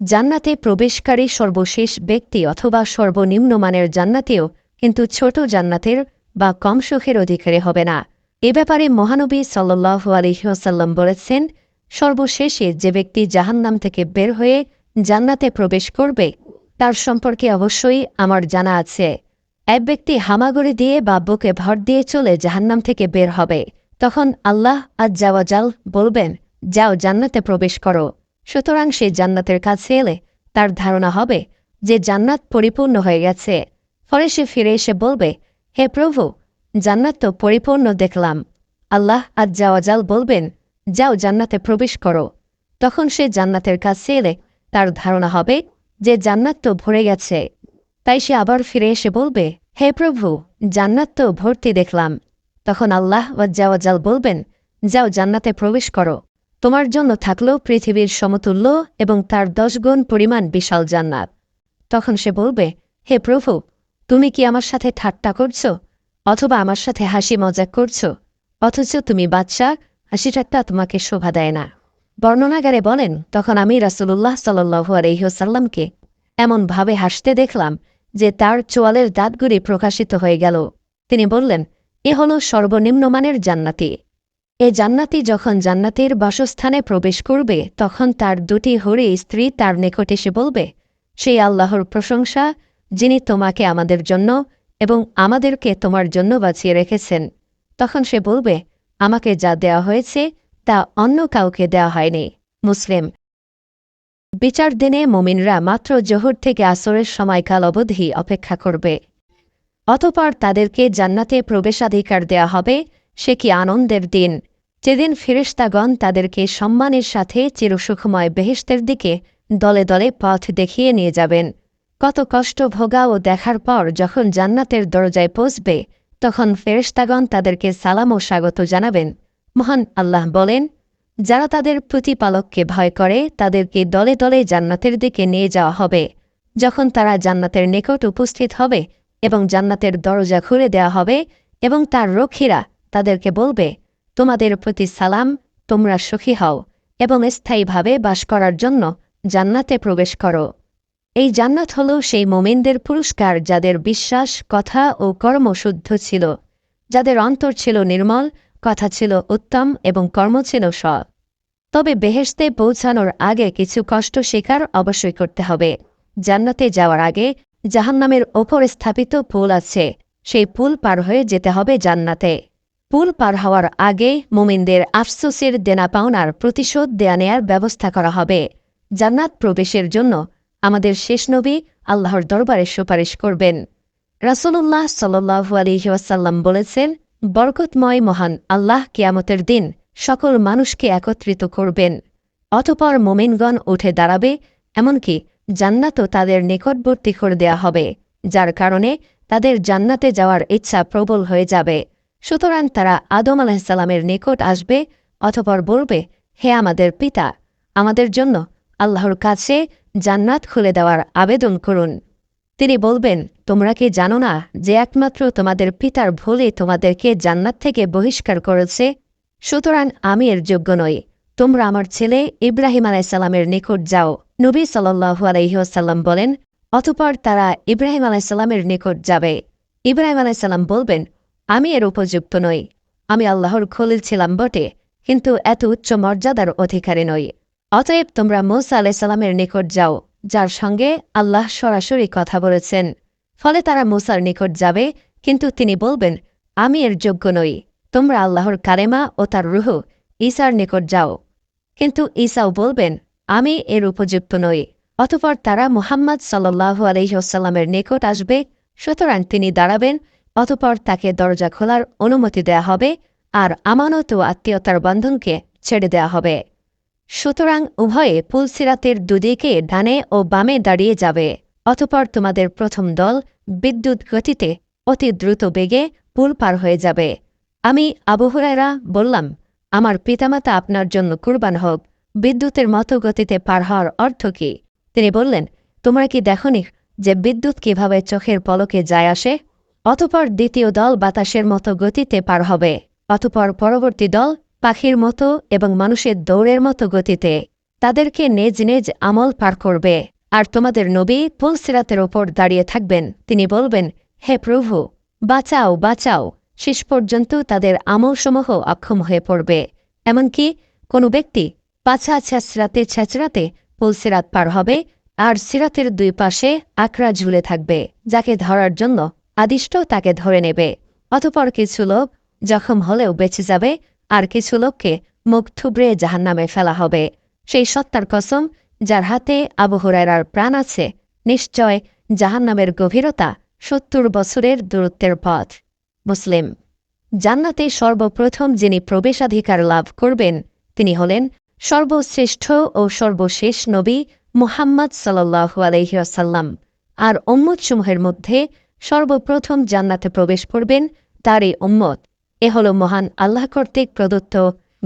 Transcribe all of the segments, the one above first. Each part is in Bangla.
জান্নাতে প্রবেশকারী সর্বশেষ ব্যক্তি অথবা সর্বনিম্ন মানের জান্নাতেও কিন্তু ছোট জান্নাতের বা কম সুখের অধিকারী হবে না। এ ব্যাপারে মহানবী সাল্লাল্লাহু আলাইহি ওয়াসাল্লাম বলেছেন, সর্বশেষে যে ব্যক্তি জাহান্নাম থেকে বের হয়ে জান্নাতে প্রবেশ করবে তার সম্পর্কে অবশ্যই আমার জানা আছে। এক ব্যক্তি হামাগুড়ি দিয়ে বা বুকে ভর দিয়ে চলে জাহান্নাম থেকে বের হবে, তখন আল্লাহ আজ্জা ওয়া জাল বলবেন, যাও জান্নাতে প্রবেশ করো। সুতরাং সে জান্নাতের কাছে এলে তার ধারণা হবে যে জান্নাত পরিপূর্ণ হয়ে গেছে। ফলে সে ফিরে এসে বলবে, হে প্রভু, জান্নাত তো পরিপূর্ণ দেখলাম। আল্লাহ আজ্জা ওয়া জাল বলবেন, যাও জান্নাতে প্রবেশ করো। তখন সে জান্নাতের কাছে এলে তার ধারণা হবে যে জান্নাত তো ভরে গেছে। তাই সে আবার ফিরে এসে বলবে, হে প্রভু, জান্নাত তো ভর্তি দেখলাম। তখন আল্লাহ আজ্জা ওয়া জাল বলবেন, যাও জান্নাতে প্রবেশ করো। তোমার জন্য থাকল পৃথিবীর সমতুল্য এবং তার 10 গুণ পরিমাণ বিশাল জান্নাত। তখন সে বলবে, হে প্রভু, তুমি কি আমার সাথে ঠাট্টা করছ, অথবা আমার সাথে হাসি মজাক করছ? অথচ তুমি বাদশা, হাসি ঠাট্টা তোমাকে শোভা দেয় না। বর্ণনাগারে বলেন, তখন আমি রাসূলুল্লাহ সাল্লাল্লাহু আলাইহি ওয়াসাল্লামকে এমনভাবে হাসতে দেখলাম যে তার চোয়ালের দাঁতগুলি প্রকাশিত হয়ে গেল। তিনি বললেন, এ হল সর্বনিম্ন মানের জান্নাতি। এ জান্নাতি যখন জান্নাতের বাসস্থানে প্রবেশ করবে তখন তার 2টি হুরি স্ত্রী তার নিকট এসে বলবে, সেই আল্লাহর প্রশংসা যিনি তোমাকে আমাদের জন্য এবং আমাদেরকে তোমার জন্য বাঁচিয়ে রেখেছেন। তখন সে বলবে, আমাকে যা দেওয়া হয়েছে তা অন্য কাউকে দেওয়া হয়নি। মুসলিম। বিচার দিনে মুমিনরা মাত্র জোহর থেকে আসরের সময়কাল অবধি অপেক্ষা করবে। অতঃপর তাদেরকে জান্নাতে প্রবেশাধিকার দেয়া হবে। সে কি আনন্দের দিন, যেদিন ফেরেশতাগণ তাদেরকে সম্মানের সাথে চিরসুখময় বেহেশতের দিকে দলে দলে পথ দেখিয়ে নিয়ে যাবেন। কত কষ্ট ভোগা ও দেখার পর যখন জান্নাতের দরজায় পৌঁছবে তখন ফেরেশতাগণ তাদেরকে সালাম ও স্বাগত জানাবেন। মহান আল্লাহ বলেন, যারা তাদের প্রতিপালককে ভয় করে তাদেরকে দলে দলে জান্নাতের দিকে নিয়ে যাওয়া হবে। যখন তারা জান্নাতের নিকট উপস্থিত হবে এবং জান্নাতের দরজা খুলে দেওয়া হবে এবং তার রক্ষীরা তাদেরকে বলবে, তোমাদের প্রতি সালাম, তোমরা সুখী হও এবং স্থায়ীভাবে বাস করার জন্য জান্নাতে প্রবেশ করো। এই জান্নাত হল সেই মুমিনদের পুরস্কার যাদের বিশ্বাস, কথা ও কর্ম শুদ্ধ ছিল, যাদের অন্তর ছিল নির্মল, কথা ছিল উত্তম এবং কর্ম ছিল সৎ। তবে বেহেশতে পৌঁছানোর আগে কিছু কষ্ট স্বীকার অবশ্যই করতে হবে। জান্নাতে যাওয়ার আগে জাহান্নামের ওপর স্থাপিত পুল আছে, সেই পুল পার হয়ে যেতে হবে জান্নাতে। পুল পার হওয়ার আগে মুমিনদের আফসোসের দেনা পাওনার প্রতিশোধ দেয়া নেয়ার ব্যবস্থা করা হবে। জান্নাত প্রবেশের জন্য আমাদের শেষ নবী আল্লাহর দরবারে সুপারিশ করবেন। রাসূলুল্লাহ সাল্লাল্লাহু আলাইহি ওয়াসাল্লাম বলেছেন, বরকতময় মহান আল্লাহ কিয়ামতের দিন সকল মানুষকে একত্রিত করবেন। অতঃপর মুমিনগণ উঠে দাঁড়াবে, এমনকি জান্নাতও তাদের নিকটবর্তী করে দেয়া হবে, যার কারণে তাদের জান্নাতে যাওয়ার ইচ্ছা প্রবল হয়ে যাবে। সুতরাং তারা আদম আলাইহিসসালামের নিকট আসবে, অতঃপর বলবে, হে আমাদের পিতা, আমাদের জন্য আল্লাহর কাছে জান্নাত খুলে দেওয়ার আবেদন করুন। তিনি বলবেন, তোমরা কি জানো না যে একমাত্র তোমাদের পিতার ভুলে তোমাদেরকে জান্নাত থেকে বহিষ্কার করেছে? সুতরাং আমি এর যোগ্য নই। তোমরা আমার ছেলে ইব্রাহিম আলাইহিসসালামের নিকট যাও। নবী সাল্লাল্লাহু আলাইহি ওয়াসাল্লাম বলেন, অতঃপর তারা ইব্রাহিম আলাইহিসসালামের নিকট যাবে। ইব্রাহিম আলাইহিসসালাম বলবেন, আমি এর উপযুক্ত নই। আমি আল্লাহর খলিল ছিলাম বটে, কিন্তু এত উচ্চ মর্যাদার অধিকারী নই। অতএব তোমরা মূসা আলাইহিসসালামের নিকট যাও, যার সঙ্গে আল্লাহ সরাসরি কথা বলেছেন। ফলে তারা মূসার নিকট যাবে, কিন্তু তিনি বলবেন, আমি এর যোগ্য নই। তোমরা আল্লাহর কালেমা ও তার রূহ ঈসার নিকট যাও। কিন্তু ঈসাও বলবেন, আমি এর উপযুক্ত নই। অতঃপর তারা মুহাম্মদ সাল্লাল্লাহু আলাইহি ওয়াসাল্লামের নিকট আসবে। সুতরাং তিনি দাঁড়াবেন, অতঃপর তাকে দরজা খোলার অনুমতি দেয়া হবে আর আমানত ও আত্মীয়তার বন্ধনকে ছেড়ে দেয়া হবে। সুতরাং উভয়ে পুলসিরাতের দুদিকে ডানে ও বামে দাঁড়িয়ে যাবে। অতঃপর তোমাদের প্রথম দল বিদ্যুৎ গতিতে অতি দ্রুত বেগে পুল পার হয়ে যাবে। আমি আবু হুরায়রা বললাম, আমার পিতামাতা আপনার জন্য কুরবান হোক, বিদ্যুতের মতো গতিতে পার হওয়ার অর্থ কি? তিনি বললেন, তোমরা কি দেখনি যে বিদ্যুৎ কিভাবে চোখের পলকে যায় আসে? অতঃপর দ্বিতীয় দল বাতাসের মতো গতিতে পার হবে। অতঃপর পরবর্তী দল পাখির মতো এবং মানুষের দৌড়ের মতো গতিতে। তাদেরকে নিজ নিজ আমল পার করবে। আর তোমাদের নবী পুলসিরাতের ওপর দাঁড়িয়ে থাকবেন, তিনি বলবেন, হে প্রভু, বাঁচাও বাঁচাও। শেষ পর্যন্ত তাদের আমলসমূহ অক্ষম হয়ে পড়বে। এমনকি কোনো ব্যক্তি পাছা ছেঁচড়াতে ছেঁচড়াতে পুলসিরাত পার হবে, আর সিরাতের দুই পাশে আকড়া ঝুলে থাকবে। যাকে ধরার জন্য আদিষ্ট তাকে ধরে নেবে। অতপর কিছু লোক জখম হলেও বেঁচে যাবে, আর কিছু লোককে মুখ থুবড়ে জাহান্নামে ফেলা হবে। সেই সত্তার কসম, যার হাতে আবু হুরায়রার প্রাণ আছে, নিশ্চয় জাহান্নামের গভীরতা ৭০ বছরের দূরত্বের পথ। মুসলিম। জান্নাতে সর্বপ্রথম যিনি প্রবেশাধিকার লাভ করবেন তিনি হলেন সর্বশ্রেষ্ঠ ও সর্বশেষ নবী মুহাম্মদ সাল্লাল্লাহু আলাইহি ওয়াসাল্লাম। আর উম্মতসমূহের মধ্যে সর্বপ্রথম জান্নাতে প্রবেশ করবেন তারই উম্মত। এ হল মহান আল্লাহ কর্তৃক প্রদত্ত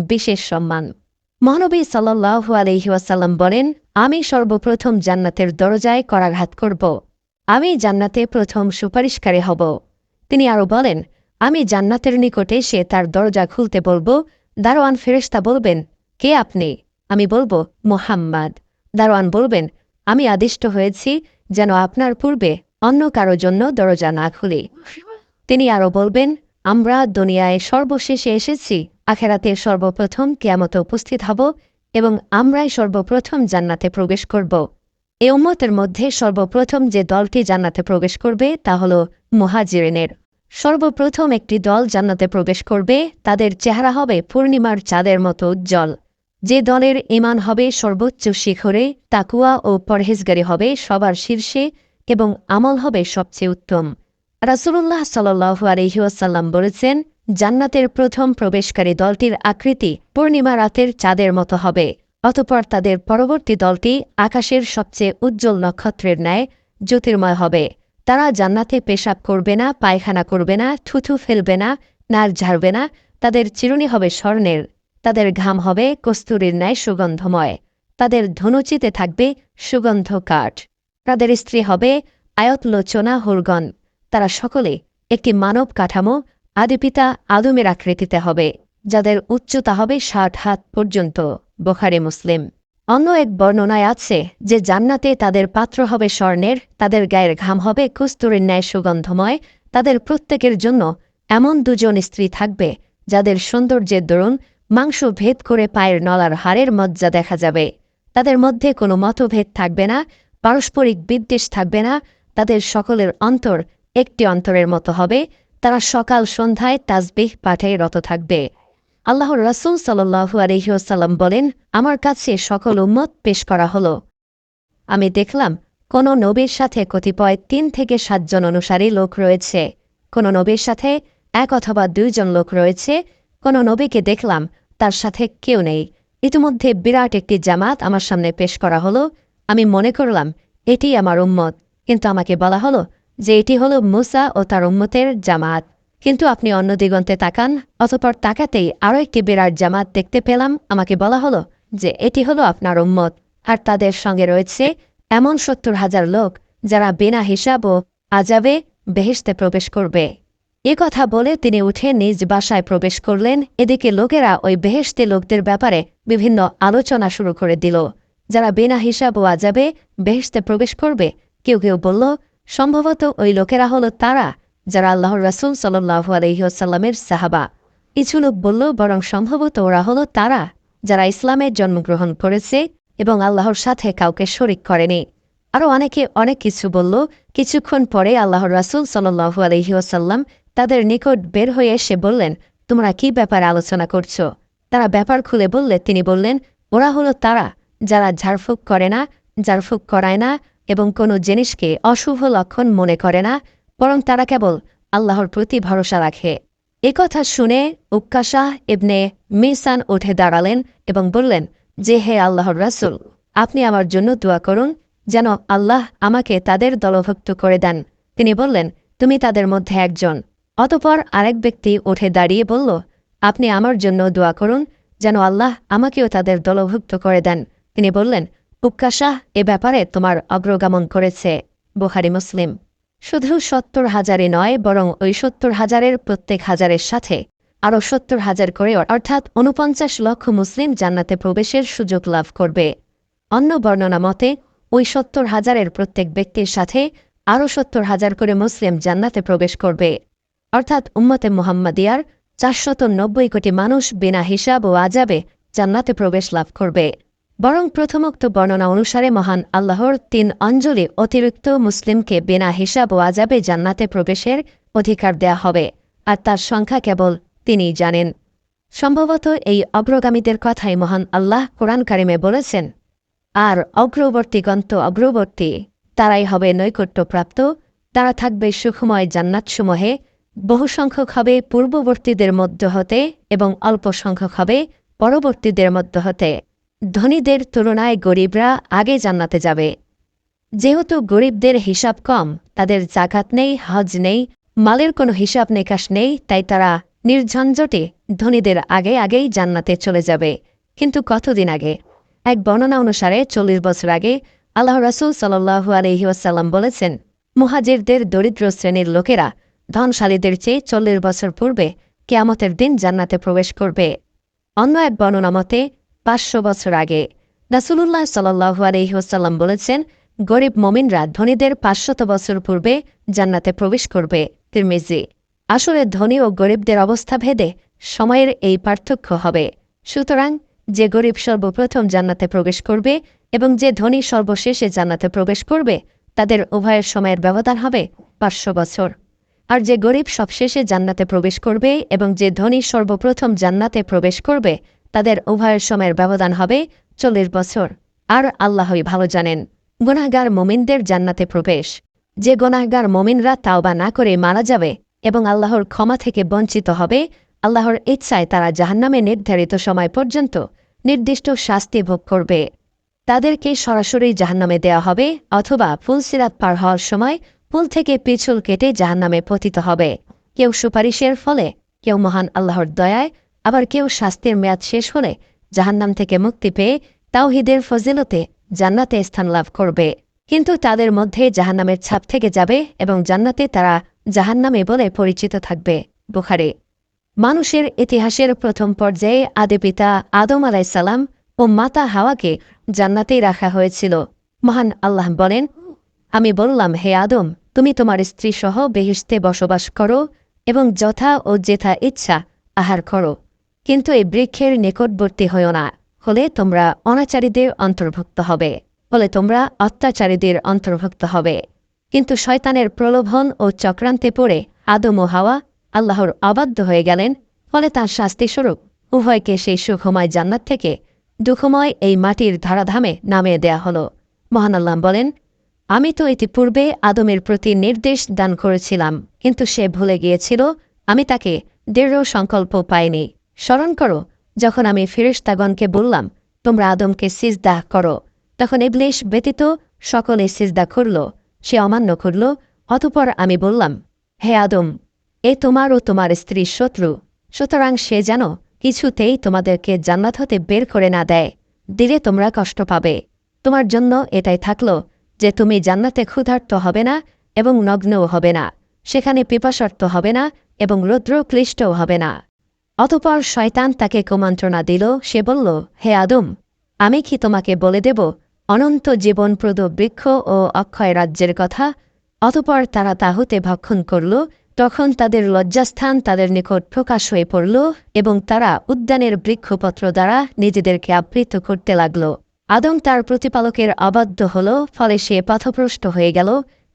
বিশেষ সম্মান। মহানবী সাল্লাল্লাহু আলাইহি ওয়াসাল্লাম বলেন, আমি সর্বপ্রথম জান্নাতের দরজায় করাঘাত করব। আমি জান্নাতে প্রথম সুপারিশকারী হব। তিনি আরও বলেন, আমি জান্নাতের নিকটে সে তার দরজা খুলতে বলবো। দারোয়ান ফেরেশতা বলবেন, কে আপনি? আমি বলবো, মুহাম্মদ। দারোয়ান বলবেন, আমি আদিষ্ট হয়েছি যেন আপনার পূর্বে অন্য কারো জন্য দরজা না খুলি। তিনি আরও বলবেন, আমরা দুনিয়ায় সর্বশেষে এসেছি, আখেরাতে সর্বপ্রথম কিয়ামতে উপস্থিত হব এবং আমরাই সর্বপ্রথম জান্নাতে প্রবেশ করব। এ উম্মতের মধ্যে সর্বপ্রথম যে দলটি জান্নাতে প্রবেশ করবে তা হল মুহাজিরিনের। সর্বপ্রথম একটি দল জান্নাতে প্রবেশ করবে, তাদের চেহারা হবে পূর্ণিমার চাঁদের মতো উজ্জ্বল। যে দলের ঈমান হবে সর্বোচ্চ শিখরে, তাকুয়া ও পরহেজগারি হবে সবার শীর্ষে এবং আমল হবে সবচেয়ে উত্তম। রাসূলুল্লাহ সাল্লাল্লাহু আলাইহি ওয়াসাল্লাম বলেছেন, জান্নাতের প্রথম প্রবেশকারী দলটির আকৃতি পূর্ণিমা রাতের চাঁদের মতো হবে। অতঃপর তাদের পরবর্তী দলটি আকাশের সবচেয়ে উজ্জ্বল নক্ষত্রের ন্যায় জ্যোতির্ময় হবে। তারা জান্নাতে পেশাব করবে না, পায়খানা করবে না, থুথু ফেলবে না, নাক ঝাড়বে না। তাদের চিরুনি হবে স্বর্ণের, তাদের ঘাম হবে কস্তুরীর ন্যায় সুগন্ধময়, তাদের ধনুচিতে থাকবে সুগন্ধ কাঠ, তাদের স্ত্রী হবে আয়তলোচনা হুরগণ। তারা সকলে একটি মানব কাঠামো আদিপিতা আদমের আকৃতিতে হবে, যাদের উচ্চতা হবে ৬০ হাত পর্যন্ত। বুখারী মুসলিম। অন্য এক বর্ণনায় আছে যে জান্নাতে তাদের পাত্র হবে স্বর্ণের, তাদের গায়ের ঘাম হবে কস্তুরীর ন্যায় সুগন্ধময়। তাদের প্রত্যেকের জন্য এমন দুজন স্ত্রী থাকবে যাদের সৌন্দর্যের দরুন মাংস ভেদ করে পায়ের নলার হাড়ের মজ্জা দেখা যাবে। তাদের মধ্যে কোনো মতভেদ থাকবে না, পারস্পরিক বিদ্বেষ থাকবে না। তাদের সকলের অন্তর একটি অন্তরের মতো হবে। তারা সকাল সন্ধ্যায় তাসবিহ পাঠে রত থাকবে। আল্লাহর রাসূল সাল্লাল্লাহু আলাইহি ওয়াসাল্লাম বলেন, আমার কাছে সকল উম্মত পেশ করা হলো। আমি দেখলাম কোন নবীর সাথে কতিপয় ৩ থেকে ৭ জন অনুসারী লোক রয়েছে, কোন নবীর সাথে ১ অথবা ২ জন লোক রয়েছে, কোন নবীকে দেখলাম তার সাথে কেউ নেই। ইতিমধ্যে বিরাট একটি জামাত আমার সামনে পেশ করা হলো। আমি মনে করলাম এটি আমার উম্মত, কিন্তু আমাকে বলা হলো যে এটি হলো মূসা ও তার উম্মতের জামাত। কিন্তু আপনি অন্য দিগন্তে তাকান। অতঃপর তাকাতেই আরও একটি বিরাট জামাত দেখতে পেলাম। আমাকে বলা হলো যে এটি হলো আপনার উম্মত, আর তাদের সঙ্গে রয়েছে এমন ৭০,০০০ লোক যারা বিনা হিসাব ও আযাবে বেহেশতে প্রবেশ করবে। এ কথা বলে তিনি উঠে নিজ বাসায় প্রবেশ করলেন। এদিকে লোকেরা ওই বেহেশতি লোকদের ব্যাপারে বিভিন্ন আলোচনা শুরু করে দিল, যারা বিনা হিসাব ও আযাবে বেহেশতে প্রবেশ করবে। কেউ কেউ বলল, সম্ভবত ওই লোকেরা হলো তারা যারা আল্লাহর রাসূল সাল্লাল্লাহু আলাইহি ওয়াসাল্লামের সাহাবা। কিছু লোক বলল, বরং সম্ভবত ওরা হলো তারা যারা ইসলামে জন্মগ্রহণ করেছে এবং আল্লাহর সাথে কাউকে শরিক করেনি। আরও অনেকে অনেক কিছু বলল। কিছুক্ষণ পরে আল্লাহর রাসূল সাল্লাল্লাহু আলাইহি ওয়াসাল্লাম তাদের নিকট বের হয়ে এসে বললেন, তোমরা কি ব্যাপারে আলোচনা করছো? তারা ব্যাপার খুলে বললে তিনি বললেন, ওরা হলো তারা যারা ঝাড়ফুঁক করে না, ঝাড়ফুঁক করায় না এবং কোনো জিনিসকে অশুভ লক্ষণ মনে করে না, বরং তারা কেবল আল্লাহর প্রতি ভরসা রাখে। এ কথা শুনে উক্কাশা ইবনে মিহসান উঠে দাঁড়ালেন এবং বললেন যে, হে আল্লাহর রাসূল, আপনি আমার জন্য দোয়া করুন যেন আল্লাহ আমাকে তাদের দলভুক্ত করে দেন। তিনি বললেন, তুমি তাদের মধ্যে একজন। অতঃপর আরেক ব্যক্তি উঠে দাঁড়িয়ে বলল, আপনি আমার জন্য দোয়া করুন যেন আল্লাহ আমাকেও তাদের দলভুক্ত করে দেন। তিনি বললেন, উক্কাশা এ ব্যাপারে তোমার অগ্রগামন করেছে। বুখারী মুসলিম। শুধু ৭০,০০০ নয়, বরং ওই ৭০,০০০-এর প্রত্যেক হাজারের সাথে আরও ৭০,০০০ করে, অর্থাৎ ৪৯ লক্ষ মুসলিম জান্নাতে প্রবেশের সুযোগ লাভ করবে। অন্য বর্ণনা মতে ওই ৭০,০০০-এর প্রত্যেক ব্যক্তির সাথে আরও ৭০,০০০ করে মুসলিম জান্নাতে প্রবেশ করবে, অর্থাৎ উম্মতে মুহাম্মাদিয়ার ৪৯০ কোটি মানুষ বিনা হিসাব ও আযাবে জান্নাতে প্রবেশ লাভ করবে। বরং প্রথমোক্ত বর্ণনা অনুসারে মহান আল্লাহর ৩ অঞ্জলি অতিরিক্ত মুসলিমকে বিনা হিসাব ও আযাবে জান্নাতে প্রবেশের অধিকার দেয়া হবে, আর তার সংখ্যা কেবল তিনিই জানেন। সম্ভবত এই অগ্রগামীদের কথাই মহান আল্লাহ কোরআন কারিমে বলেছেন, আর অগ্রবর্তীগণ তো অগ্রবর্তী, তারাই হবে নৈকট্যপ্রাপ্ত, তারা থাকবে সুখময় জান্নাতসমূহে, বহু সংখ্যক হবে পূর্ববর্তীদের মধ্য হতে এবং অল্প সংখ্যক হবে পরবর্তীদের মধ্য হতে। ধনীদের তুলনায় গরিবরা আগে জান্নাতে যাবে। যেহেতু গরিবদের হিসাব কম, তাদের জাকাত নেই, হজ নেই, মালের কোনো হিসাব নিকাশ নেই, তাই তারা নির্ঝঞ্ঝটে ধনীদের আগেই জান্নাতে চলে যাবে। কিন্তু কতদিন আগে? এক বর্ণনা অনুসারে ৪০ বছর আগে আল্লাহ রাসূল সাল্লাল্লাহু আলাইহি ওয়াসাল্লাম বলেছেন, মুহাজিরদের দরিদ্র শ্রেণীর লোকেরা ধনশালীদের চেয়ে ৪০ বছর পূর্বে কিয়ামতের দিন জান্নাতে প্রবেশ করবে। অন্য এক বর্ণনা মতে ৫০০ বছর আগে রাসূলুল্লাহ সাল্লাল্লাহু আলাইহি ওয়াসাল্লাম বলেছেন, গরিব মুমিনরা ধনীদের ৫০০ বছর পূর্বে জান্নাতে প্রবেশ করবে। তিরমিজি। আসলে ধনী ও গরিবদের অবস্থা ভেদে সময়ের এই পার্থক্য হবে। সুতরাং যে গরিব সর্বপ্রথম জান্নাতে প্রবেশ করবে এবং যে ধনী সর্বশেষে জান্নাতে প্রবেশ করবে, তাদের উভয়ের সময়ের ব্যবধান হবে ৫০০ বছর। আর যে গরিব সবশেষে জান্নাতে প্রবেশ করবে এবং যে ধনী সর্বপ্রথম জান্নাতে প্রবেশ করবে, তাদের উভয়ের সময়ের ব্যবধান হবে ৪০ বছর। আর আল্লাহই ভালো জানেন। গুনাহগার মুমিনদের জান্নাতে প্রবেশ। যে গুনাহগার মুমিনরা তাওবা না করে মারা যাবে এবং আল্লাহর ক্ষমা থেকে বঞ্চিত হবে, আল্লাহর ইচ্ছায় তারা জাহান্নামে নির্ধারিত সময় পর্যন্ত নির্দিষ্ট শাস্তি ভোগ করবে। তাদেরকে সরাসরি জাহান্নামে দেয়া হবে, অথবা ফুলসিরাত পার হওয়ার সময় পুল থেকে পিছল কেটে জাহান্নামে পতিত হবে। কেউ সুপারিশের ফলে, কেউ মহান আল্লাহর দয়ায়, আবার কেউ শাস্তির মেয়াদ শেষ হলে জাহান্নাম থেকে মুক্তি পেয়ে তাওহীদের ফজিলতে জান্নাতে স্থান লাভ করবে। কিন্তু তাদের মধ্যে জাহান্নামের ছাপ থেকে যাবে এবং জান্নাতে তারা জাহান্নামে বলে পরিচিত থাকবে। বুখারী। মানুষের ইতিহাসের প্রথম পর্যায়ে আদি পিতা আদম আলাইসাল্লাম ও মাতা হাওয়াকে জান্নাতেই রাখা হয়েছিল। মহান আল্লাহ বলেন, আমি বললাম, হে আদম, তুমি তোমার স্ত্রীসহ বেহেশতে বসবাস করো এবং যথা ও যেথা ইচ্ছা আহার করো, কিন্তু এই বৃক্ষের নিকটবর্তী হইও না, হলে তোমরা অনাচারীদের অন্তর্ভুক্ত হবে, অত্যাচারীদের অন্তর্ভুক্ত হবে। কিন্তু শয়তানের প্রলোভন ও চক্রান্তে পড়ে আদম ও হাওয়া আল্লাহর অবাধ্য হয়ে গেলেন, ফলে তার শাস্তিস্বরূপ উভয়কে সেই সুখময় জান্নাত থেকে দুঃখময় এই মাটির ধরাধামে নামিয়ে দেয়া হল। মহান আল্লাহ বলেন, আমি তো ইতিপূর্বে আদমের প্রতি নির্দেশ দান করেছিলাম, কিন্তু সে ভুলে গিয়েছিল, আমি তাকে দৃঢ় সংকল্প পাইনি। স্মরণ করো, যখন আমি ফেরেশতাগণকে বললাম, তোমরা আদমকে সিজদা করো, তখন ইবলীস ব্যতীত সকলে সিজদা করল, সে অমান্য করল। অতঃপর আমি বললাম, হে আদম, এ তোমার ও তোমার স্ত্রীর শত্রু, সুতরাং সে যেন কিছুতেই তোমাদেরকে জান্নাত হতে বের করে না দেয়, দিলে তোমরা কষ্ট পাবে। তোমার জন্য এটাই থাকল যে তুমি জান্নাতে ক্ষুধার্ত হবে না এবং নগ্নও হবে না, সেখানে পিপাসার্ত হবে না এবং রৌদ্রক্লিষ্টও হবে না। অতঃপর শয়তান তাকে কুমন্ত্রণা দিল। সে বলল, হে আদম, আমি কি তোমাকে বলে দেব অনন্ত জীবনপ্রদ বৃক্ষ ও অক্ষয় রাজ্যের কথা? অতঃপর তারা তা হতে ভক্ষণ করল। তখন তাদের লজ্জাস্থান তাদের নিকট প্রকাশ হয়ে পড়ল এবং তারা উদ্যানের বৃক্ষপত্র দ্বারা নিজেদেরকে আবৃত করতে লাগল। আদম তার প্রতিপালকের অবাধ্য হল, ফলে সে পথভ্রষ্ট হয়ে গেল।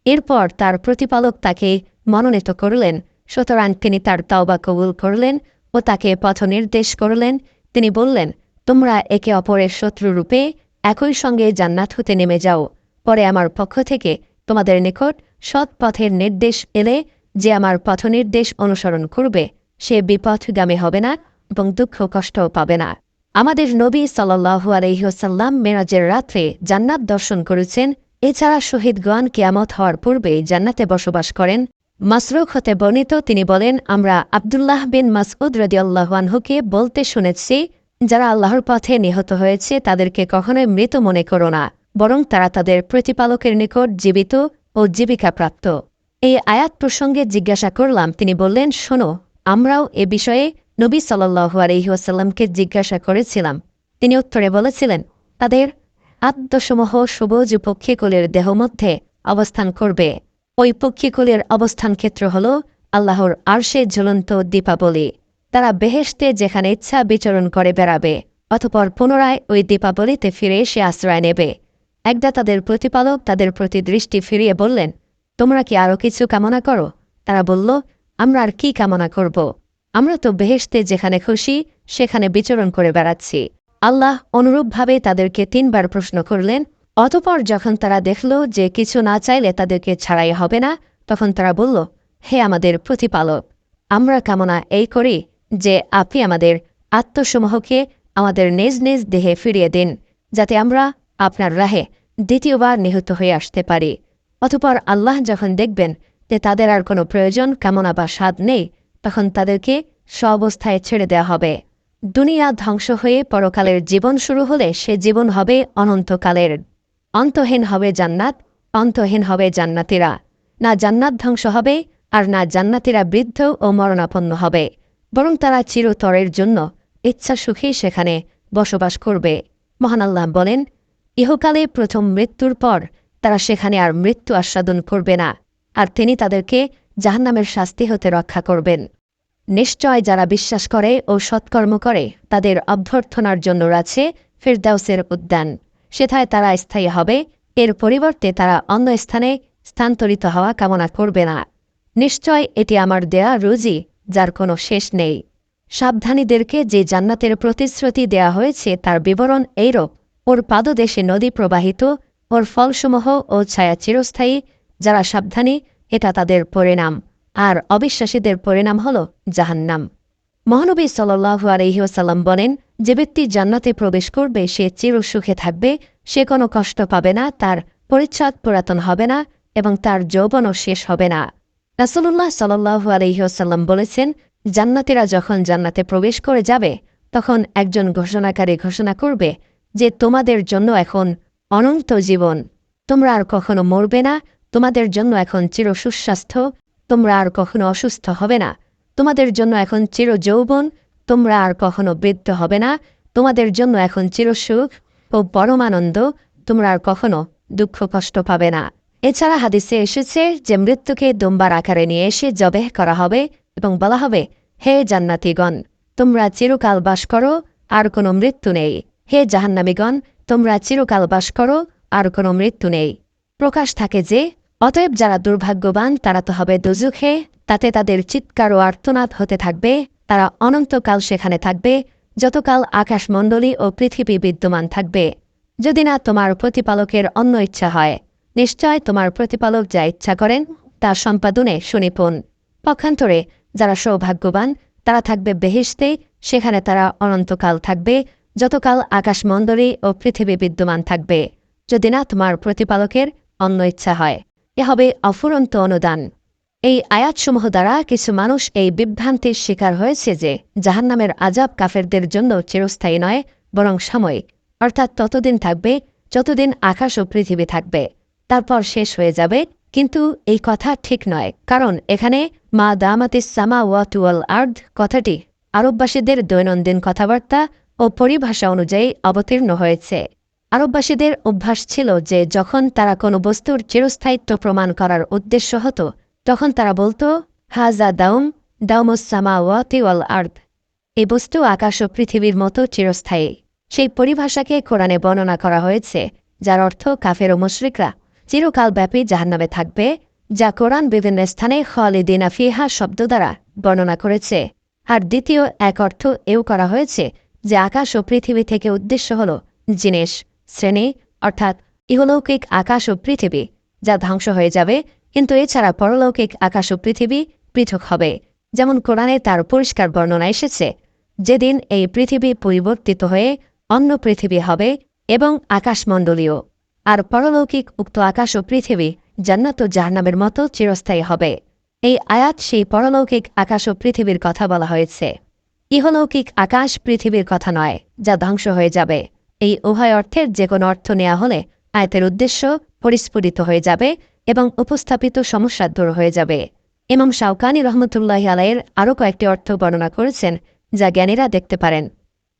এরপর তার প্রতিপালক তাকে মনোনীত করলেন, সুতরাং তিনি তার তাওবা কবুল করলেন ও তাকে পথ নির্দেশ করলেন। তিনি বললেন, তোমরা একে অপরের শত্রুরূপে একই সঙ্গে জান্নাত হতে নেমে যাও, পরে আমার পক্ষ থেকে তোমাদের নিকট সৎ পথের নির্দেশ এলে যে আমার পথনির্দেশ অনুসরণ করবে সে বিপথগামী হবে না এবং দুঃখ কষ্টও পাবে না। আমাদের নবী সাল্লাল্লাহু আলাইহি ওয়াসাল্লাম মেরাজের রাত্রে জান্নাত দর্শন করেছেন। এছাড়া শহীদগণ কিয়ামত হওয়ার পূর্বে জান্নাতে বসবাস করেন। মাসরুক হতে বর্ণিত, তিনি বলেন, আমরা আব্দুল্লাহ বিন মাসউদ রাদিয়াল্লাহু আনহুকে বলতে শুনেছি, যারা আল্লাহর পথে নিহত হয়েছে তাদেরকে কখনোই মৃত মনে করো না, বরং তারা তাদের প্রতিপালকের নিকট জীবিত ও জীবিকাপ্রাপ্ত। এই আয়াত প্রসঙ্গে জিজ্ঞাসা করলাম। তিনি বললেন, শোনো, আমরাও এ বিষয়ে নবী সাল্লাল্লাহু আলাইহি ওয়াসাল্লামকে জিজ্ঞাসা করেছিলাম। তিনি উত্তরে বলেছিলেন, তাদের আত্মসমূহ সবুজ পক্ষীকুলের দেহ মধ্যে অবস্থান করবে। ওই পক্ষীকুলের অবস্থান ক্ষেত্র হল আল্লাহর আরশে ঝুলন্ত দীপাবলি। তারা বেহেশতে যেখানে ইচ্ছা বিচরণ করে বেড়াবে, অতঃপর পুনরায় ওই দীপাবলিতে ফিরে এসে আশ্রয় নেবে। একদা তাদের প্রতিপালক তাদের প্রতি দৃষ্টি ফিরিয়ে বললেন, তোমরা কি আরও কিছু কামনা করো? তারা বলল, আমরা আর কি কামনা করব? আমরা তো বেহেশতে যেখানে খুশি সেখানে বিচরণ করে বেড়াচ্ছি। আল্লাহ অনুরূপভাবে তাদেরকে 3 বার প্রশ্ন করলেন। অতঃপর যখন তারা দেখল যে কিছু না চাইলে তাদেরকে ছাড়াই হবে না, তখন তারা বলল, হে আমাদের প্রতিপালক, আমরা কামনা এই করি যে আপনি আমাদের আত্মসমূহকে আমাদের নিজ নিজ দেহে ফিরিয়ে দিন, যাতে আমরা আপনার রাহে দ্বিতীয়বার নিহত হয়ে আসতে পারি। অতঃপর আল্লাহ যখন দেখবেন যে তাদের আর কোনো প্রয়োজন কামনা বা স্বাদ নেই, তখন তাদেরকে স্ব-অবস্থায় ছেড়ে দেওয়া হবে। দুনিয়া ধ্বংস হয়ে পরকালের জীবন শুরু হলে সে জীবন হবে অনন্তকালের। অন্তহীন হবে জান্নাত, অন্তহীন হবে জান্নাতীরা। না জান্নাত ধ্বংস হবে আর না জান্নাতীরা বৃদ্ধ ও মরণাপন্ন হবে, বরং তারা চিরতরের জন্য ইচ্ছা সুখেই সেখানে বসবাস করবে। মহান আল্লাহ বলেন, ইহকালে প্রথম মৃত্যুর পর তারা সেখানে আর মৃত্যু আস্বাদন করবে না, আর তিনি তাদেরকে জাহান্নামের শাস্তি হতে রক্ষা করবেন। নিশ্চয় যারা বিশ্বাস করে ও সৎকর্ম করে তাদের অভ্যর্থনার জন্য আছে ফিরদাউসের উদ্যান, সেথায় তারা স্থায়ী হবে। এর পরিবর্তে তারা অন্য স্থানে স্থানান্তরিত হওয়া কামনা করবে না। নিশ্চয় এটি আমার দেয়া রুজি, যার কোনো শেষ নেই। সাবধানীদেরকে যে জান্নাতের প্রতিশ্রুতি দেয়া হয়েছে তার বিবরণ এইরূপ, ওর পাদদেশে নদী প্রবাহিত, ওর ফলসমূহ ও ছায়া চিরস্থায়ী। যারা সাবধানী এটা তাদের পরিণাম, আর অবিশ্বাসীদের পরিণাম হল জাহান্নাম। মহানবী সাল্লাল্লাহু আলাইহি ওয়াসাল্লাম বলেন, যে ব্যক্তি জান্নাতে প্রবেশ করবে সে চিরসুখে থাকবে, সে কোনো কষ্ট পাবে না, তার পরিচ্ছদ পুরাতন হবে না এবং তার যৌবনও শেষ হবে না। রাসূলুল্লাহ সাল্লাল্লাহু আলাইহি ওয়াসাল্লাম বলেছেন, জান্নাতীরা যখন জান্নাতে প্রবেশ করে যাবে তখন একজন ঘোষণাকারী ঘোষণা করবে যে তোমাদের জন্য এখন অনন্ত জীবন, তোমরা আর কখনো মরবে না, তোমাদের জন্য এখন চির সুস্বাস্থ্য, তোমরা আর কখনো অসুস্থ হবে না, তোমাদের জন্য এখন চির যৌবন, তোমরা আর কখনো বৃদ্ধ হবে না, তোমাদের জন্য এখন চিরসুখ ও পরমানন্দ, তোমরা আর কখনো দুঃখ কষ্ট পাবে না। এছাড়া হাদিসে এসেছে যে মৃত্যুকে দুম্বার আকারে নিয়ে এসে জবেহ করা হবে এবং বলা হবে, হে জান্নাতীগণ, তোমরা চিরকাল বাস করো, আর কোনো মৃত্যু নেই। হে জাহান্নামীগণ, তোমরা চিরকাল বাস করো, আর কোনো মৃত্যু নেই। প্রকাশ থাকে যে অতএব যারা দুর্ভাগ্যবান তারা তো হবে দোজখে, তাতে তাদের চিৎকার ও আর্তনাদ হতে থাকবে। তারা অনন্তকাল সেখানে থাকবে, যতকাল আকাশমণ্ডলী ও পৃথিবী বিদ্যমান থাকবে, যদি না তোমার প্রতিপালকের অন্য ইচ্ছা হয়। নিশ্চয় তোমার প্রতিপালক যা ইচ্ছা করেন তা সম্পাদনে সুনিপুণ। পক্ষান্তরে যারা সৌভাগ্যবান তারা থাকবে বেহেশতে, সেখানে তারা অনন্তকাল থাকবে, যতকাল আকাশমণ্ডলী ও পৃথিবী বিদ্যমান থাকবে, যদি না তোমার প্রতিপালকের অন্য ইচ্ছা হয়। এ হবে অফুরন্ত অনুদান। এই আয়াতসমূহ দ্বারা কিছু মানুষ এই বিভ্রান্তির শিকার হয়েছে যে জাহান্নামের আযাব কাফেরদের জন্য চিরস্থায়ী নয়, বরং সাময়িক, অর্থাৎ ততদিন থাকবে যতদিন আকাশ ও পৃথিবী থাকবে, তারপর শেষ হয়ে যাবে। কিন্তু এই কথা ঠিক নয়, কারণ এখানে মা দামাতিস সামাওয়াতু ওয়াল আরদ কথাটি আরববাসীদের দৈনন্দিন কথাবার্তা ও পরিভাষা অনুযায়ী অবতীর্ণ হয়েছে। আরববাসীদের অভ্যাস ছিল যে যখন তারা কোনো বস্তুর চিরস্থায়িত্ব প্রমাণ করার উদ্দেশ্য হতো তখন তারা বলতো, হাজা দাউমুস সামাওয়াতি ওয়াল আরদ, এই বস্তু আকাশ ও পৃথিবীর মতো চিরস্থায়ী। সেই পরিভাষাকে কোরআনে বর্ণনা করা হয়েছে, যার অর্থ কাফের ও মুশরিকরা চিরকালব্যাপী জাহান্নামে থাকবে, যা কোরআন বিভিন্ন স্থানে খালিদিনা ফিহা শব্দ দ্বারা বর্ণনা করেছে। আর দ্বিতীয় এক অর্থ এও করা হয়েছে যে আকাশ ও পৃথিবী থেকে উদ্দেশ্য হল জিনিস শ্রেণী, অর্থাৎ ইহলৌকিক আকাশ ও পৃথিবী যা ধ্বংস হয়ে যাবে, কিন্তু এছাড়া পরলৌকিক আকাশ ও পৃথিবী পৃথক হবে। যেমন কোরআনে তার পরিষ্কার বর্ণনা এসেছে, যেদিন এই পৃথিবী পরিবর্তিত হয়ে অন্য পৃথিবী হবে এবং আকাশমণ্ডলীয়, আর পরলৌকিক উক্ত আকাশ ও পৃথিবী জান্নাত ও জাহান্নামের মতো চিরস্থায়ী হবে। এই আয়াত সেই পরলৌকিক আকাশ ও পৃথিবীর কথা বলা হয়েছে, ইহলৌকিক আকাশ পৃথিবীর কথা নয় যা ধ্বংস হয়ে যাবে। এই উভয় অর্থের যে কোনো অর্থ নেওয়া হলে আয়াতের উদ্দেশ্য পরিস্ফুটিত হয়ে যাবে এবং উপস্থাপিত সমস্যা দূর হয়ে যাবে। ইমাম শাওকানি রহমতুল্লাহি আলাইহির আরও কয়েকটি অর্থ বর্ণনা করেছেন যা জ্ঞানীরা দেখতে পারেন।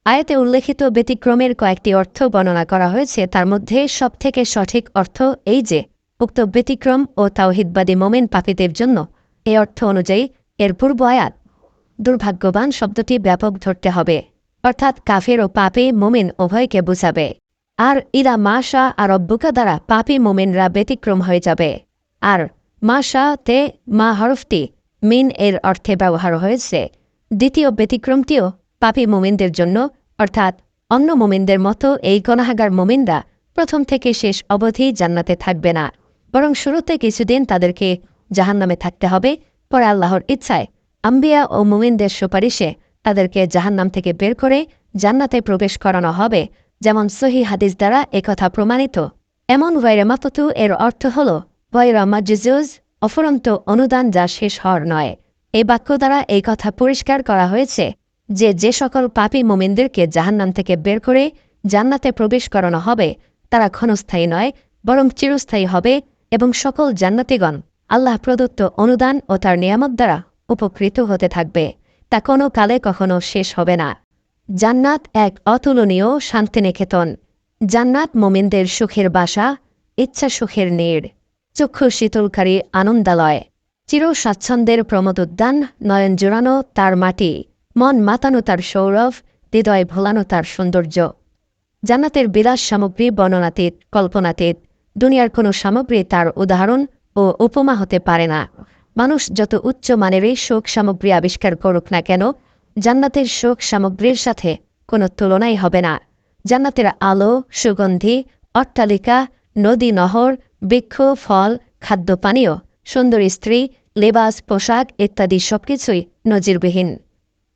আয়াতে উল্লেখিত ব্যতিক্রমের কয়েকটি অর্থ বর্ণনা করা হয়েছে, তার মধ্যে সবথেকে সঠিক অর্থ এই যে উক্ত ব্যতিক্রম ও তাওহিদবাদী মোমেন পাপীদের জন্য এই অর্থ অনুযায়ী এর পূর্ব আয়াত দুর্ভাগ্যবান শব্দটি ব্যাপক ধরতে হবে, অর্থাৎ কাফের ও পাপী মোমেন উভয়কে বুঝাবে। আর ইলা মা শাহ আর রব্বুকা দ্বারা পাপী মোমেনরা ব্যতিক্রম হয়ে যাবে। আর মা শাহ তে মা হরফটি মিন এর অর্থে ব্যবহার হয়েছে। দ্বিতীয় ব্যতিক্রমটিও পাপী মোমেনদের জন্য, অর্থাৎ অন্য মোমেনদের মতো এই গনাহাগার মোমেনরা প্রথম থেকে শেষ অবধি জান্নাতে থাকবে না, বরং শুরুতে কিছুদিন তাদেরকে জাহান্নামে থাকতে হবে। পরে আল্লাহর ইচ্ছায় আম্বিয়া ও মোমেনদের সুপারিশে তাদেরকে জাহান্নাম থেকে বের করে জান্নাতে প্রবেশ করানো হবে, যেমন সহি হাদিস দ্বারা একথা প্রমাণিত। এমন ওয়াইরামাতু এর অর্থ হল ওয়াইরা মাজুজ, অফুরন্ত অনুদান যা শেষ হওয়ার নয়। এই বাক্য দ্বারা এই কথা পরিষ্কার করা হয়েছে যে যে সকল পাপী মোমেনদেরকে জাহান্নাম থেকে বের করে জান্নাতে প্রবেশ করানো হবে তারা ক্ষণস্থায়ী নয়, বরং চিরস্থায়ী হবে এবং সকল জান্নাতীগণ আল্লাহ প্রদত্ত অনুদান ও তার নিয়ামত দ্বারা উপকৃত হতে থাকবে, তা কোনো কালে কখনো শেষ হবে না। জান্নাত এক অতুলনীয় শান্তিনিকেতন। জান্নাত মোমিনদের সুখের বাসা, ইচ্ছা সুখের নীড়, চক্ষু শীতলকারী আনন্দালয়, চির স্বাচ্ছন্দ্যের প্রমোদ উদ্যান, নয়ন জোড়ানো তার মাটি, মন মাতানো তার সৌরভ, হৃদয় ভোলানো তার সৌন্দর্য। জান্নাতের বিলাস সামগ্রী বর্ণনাতীত, কল্পনাতীত। দুনিয়ার কোনো সামগ্রী তার উদাহরণ ও উপমা হতে পারে না। মানুষ যত উচ্চ মানেরই শোক সামগ্রী আবিষ্কার করুক না কেন, জান্নাতের শোক সামগ্রীর সাথে কোনো তুলনাই হবে না। জান্নাতের আলো, সুগন্ধি, অট্টালিকা, নদী নহর, বৃক্ষ, ফল, খাদ্য পানীয়, সুন্দরী স্ত্রী, লেবাস, পোশাক ইত্যাদি সবকিছুই নজিরবিহীন।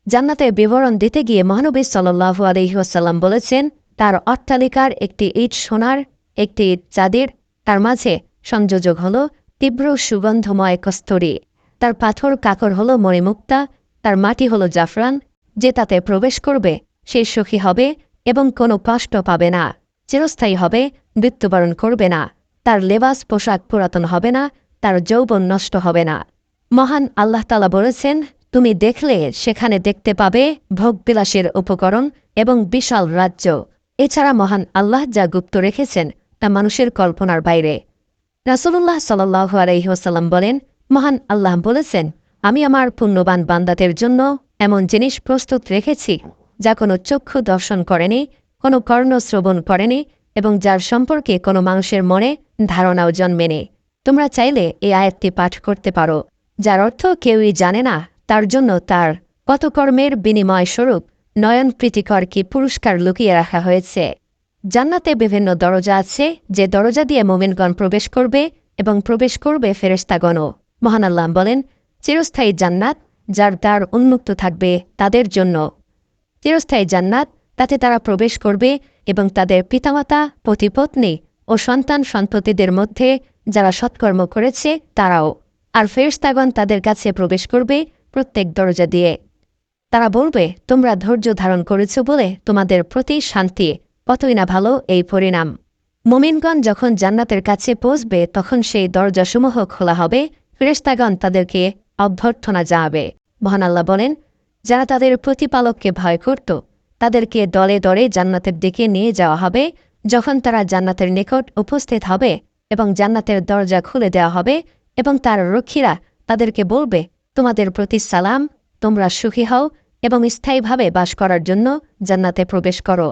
জান্নাতের বিবরণ দিতে গিয়ে মহানবী সাল্লাল্লাহু আলাইহি ওয়াসাল্লাম বলেছেন, তার অট্টালিকার একটি ইট সোনার, একটি ইট চাঁদের, তার মাঝে সংযোজক হল তীব্র সুগন্ধময় কস্তুরী, তার পাথর কাকর হল মণিমুক্তা, তার মাটি হল জাফরান। যে তাতে প্রবেশ করবে সে সুখী হবে এবং কোনো কষ্ট পাবে না, চিরস্থায়ী হবে, মৃত্যুবরণ করবে না। তার লেবাস পোশাক পুরাতন হবে না, তার যৌবন নষ্ট হবে না। মহান আল্লাহ তাআলা বলেছেন, তুমি দেখলে সেখানে দেখতে পাবে ভোগবিলাসের উপকরণ এবং বিশাল রাজ্য। এছাড়া মহান আল্লাহ যা গুপ্ত রেখেছেন তা মানুষের কল্পনার বাইরে। রাসূলুল্লাহ সাল্লাল্লাহু আলাইহি ওয়াসাল্লাম বলেন, মহান আল্লাহ বলেছেন, আমি আমার পুণ্যবান বান্দাদের জন্য এমন জিনিস প্রস্তুত রেখেছি যা কোনো চক্ষু দর্শন করেনি, কোনো কর্ণ শ্রবণ করেনি এবং যার সম্পর্কে কোনো মানুষের মনে ধারণাও জন্মেনি। তোমরা চাইলে এই আয়াতটি পাঠ করতে পারো, যার অর্থ কেউই জানে না, তার জন্য তার কত কর্মের বিনিময় স্বরূপ নয়ন প্রীতিকর কি পুরস্কার লুকিয়ে রাখা হয়েছে। জান্নাতে বিভিন্ন দরজা আছে, যে দরজা দিয়ে মোমিনগণ প্রবেশ করবে এবং প্রবেশ করবে ফেরেশতাগণও। মহান আল্লাহ বলেন, চিরস্থায়ী জান্নাত যার দ্বার উন্মুক্ত থাকবে তাদের জন্য। চিরস্থায়ী জান্নাত, তাতে তারা প্রবেশ করবে এবং তাদের পিতামাতা, পতিপত্নী ও সন্তান সন্ততিদের মধ্যে যারা সৎকর্ম করেছে তারাও। আর ফেরেশতাগণ তাদের কাছে প্রবেশ করবে প্রত্যেক দরজা দিয়ে। তারা বলবে, তোমরা ধৈর্য ধারণ করেছ বলে তোমাদের প্রতি শান্তি, কতই না ভালো এই পরিণাম। মুমিনগণ যখন জান্নাতের কাছে পৌঁছবে তখন সেই দরজাসমূহ খোলা হবে, ফেরেশতাগণ তাদেরকে অভ্যর্থনা জানাবে। মহান আল্লাহ বলেন, যারা তাদের প্রতিপালককে ভয় করত তাদেরকে দলে দলে জান্নাতের দিকে নিয়ে যাওয়া হবে। যখন তারা জান্নাতের নিকট উপস্থিত হবে এবং জান্নাতের দরজা খুলে দেওয়া হবে এবং তার রক্ষীরা তাদেরকে বলবে, তোমাদের প্রতি সালাম, তোমরা সুখী হও এবং স্থায়ীভাবে বাস করার জন্য জান্নাতে প্রবেশ করো।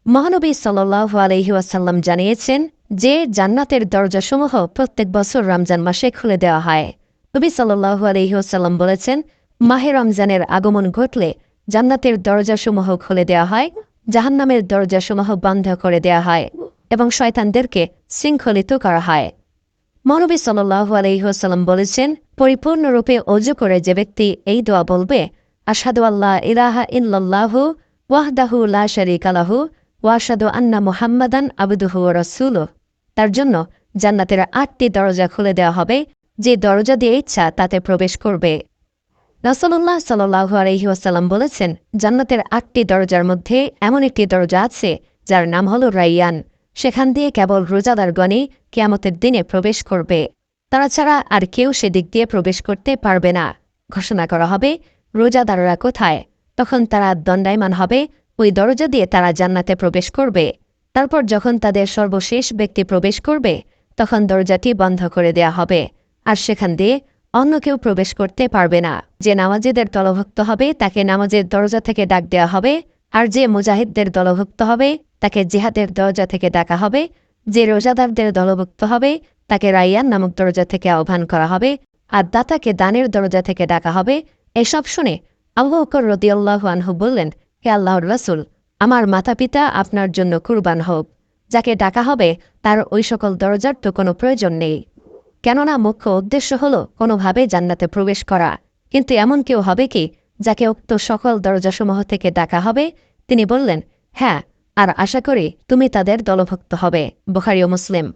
মহানবী সাল্লাল্লাহু আলাইহি ওয়াসাল্লাম জানিয়েছেন যে জান্নাতের দরজাসমূহ প্রত্যেক বছর রমজান মাসে খুলে দেওয়া হয়। নবী সাল্লাল্লাহু আলাইহি ওয়াসাল্লাম বলেছেন, মাহে রমজানের আগমন ঘটলে জান্নাতের দরজাসমূহ খুলে দেওয়া হয়, জাহান্নামের দরজাসমূহ বন্ধ করে দেওয়া হয় এবং শয়তানদেরকে শৃঙ্খলিত করা হয়। মহানবী সাল্লাল্লাহু আলাইহি ওয়াসাল্লাম বলেছেন, পরিপূর্ণরূপে ওযু করে যে ব্যক্তি এই দোয়া বলবে, আশহাদু আল্লা ইলাহা ইল্লাল্লাহু ওয়াহদাহু লা শারীকা লাহু ওয়া আশহাদু আন্না মুহাম্মাদান আবদুহু ওয়া রাসূলুহু, তার জন্য জান্নাতের ৮টি দরজা খুলে দেওয়া হবে, যে দরজা দিয়ে ইচ্ছা তাতে প্রবেশ করবে। রাসূলুল্লাহ সাল্লাল্লাহু আলাইহি ওয়াসাল্লাম বলেছেন, জান্নাতের ৮টি দরজার মধ্যে এমন একটি দরজা আছে যার নাম হল রাইয়ান। সেখান দিয়ে কেবল রোজাদারগণই কিয়ামতের দিনে প্রবেশ করবে, তারা ছাড়া আর কেউ সেদিক দিয়ে প্রবেশ করতে পারবে না। ঘোষণা করা হবে, রোজাদাররা কোথায়? তখন তারা দণ্ডায়মান হবে, ওই দরজা দিয়ে তারা জান্নাতে প্রবেশ করবে। তারপর যখন তাদের সর্বশেষ ব্যক্তি প্রবেশ করবে তখন দরজাটি বন্ধ করে দেয়া হবে, আর সেখান দিয়ে অন্য কেউ প্রবেশ করতে পারবে না। যে নামাজীদের দলভুক্ত হবে তাকে নামাজের দরজা থেকে ডাক দেওয়া হবে, আর যে মুজাহিদদের দলভুক্ত হবে তাকে জিহাদের দরজা থেকে ডাকা হবে, যে রোজাদারদের দলভুক্ত হবে তাকে রাইয়ান নামক দরজা থেকে আহ্বান করা হবে, আর দাতাকে দানের দরজা থেকে ডাকা হবে। এসব শুনে আবু বকর রাদিয়াল্লাহু আনহু বললেন, হে আল্লাহর রাসূল, আমার মাতা পিতা আপনার জন্য কুরবান হোক। যাকে ডাকা হবে তার ওই সকল দরজার তো কোনো প্রয়োজন নেই, কেননা মুখ্য উদ্দেশ্য হল কোনোভাবে জান্নাতে প্রবেশ করা। কিন্তু এমন কেউ হবে কি যাকে উক্ত সকল দরজাসমূহ থেকে ডাকা হবে? তিনি বললেন, হ্যাঁ, আর আশা করি তুমি তাদের দলভুক্ত হবে। বুখারী ও মুসলিম।